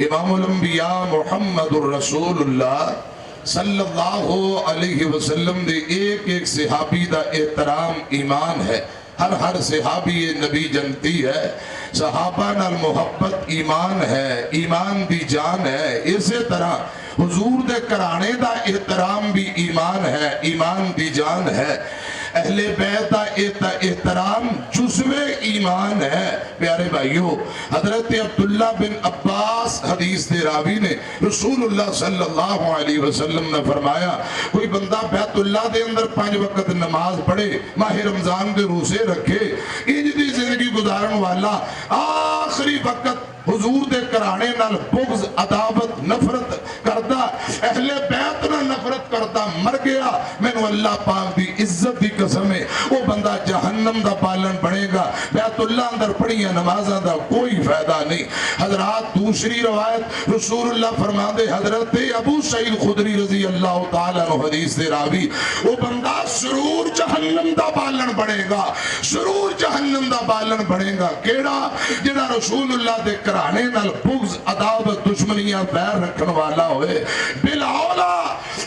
امام الانبیاء محمد الرسول اللہ صلی اللہ علیہ وسلم دے ایک ایک صحابی دا احترام ایمان ہے. ہر صحابی نبی جنتی ہے. صحابہ نال محبت ایمان ہے, ایمان دی جان ہے. اسی طرح حضور دے کرانے دا احترام بھی ایمان ہے, ایمان دی جان ہے. اہل بیت دا احترام جزو ایمان ہے. پیارے بھائیو, حضرت عبداللہ بن عباس حدیث دے راوی نے رسول اللہ صلی اللہ علیہ وسلم نے فرمایا, کوئی بندہ بیت اللہ دے اندر 5 وقت نماز پڑھے, ماہ رمضان دے روزے رکھے, انج دی زندگی گزارن والا آخری وقت حضور دے کرانے نال بغض, عداوت, نفرت کردا, اہل بیت نال نفرت کردا مر گیا, مینوں اللہ پاک دی عزت دی قسم ہے وہ بندہ جہنم دا پالن بنے گا. بیت اللہ اندر پڑھیاں نمازاں دا کوئی فائدہ نہیں. حضرات دوسری روایت رسول اللہ فرماندے, حضرت ابو سعید خدری رضی اللہ تعالیٰ عنہ حدیث دے راوی, وہ بندہ ضرور جہنم دا پالن بنے گا, ضرور جہنم دا پالن بنے گا. کیڑا؟ جنہاں رسول اللہ دے کرانے نال بغض, عداوت, دشمنیاں بیر رکھن والا ہوئے. بالاولا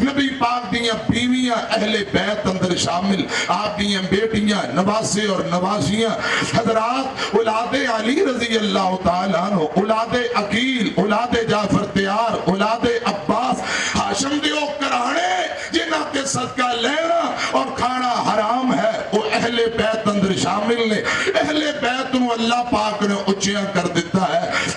نبی پاک دیاں بیویاں اہل بیت اندر شامل, آپ دیاں بیٹیاں, نواسے اور نواسیاں. حضرات اولاد علی رضی اللہ تعالیٰ عنہ, اولاد عقیل, اولاد جعفر تیار, اولاد عباس, ہاشم دیو کرانے جنہاں کے صدقہ لینا اور کھانا حرام ہے, وہ اہل بیت اندر شامل نے. اہل بیت نو اللہ پاک نے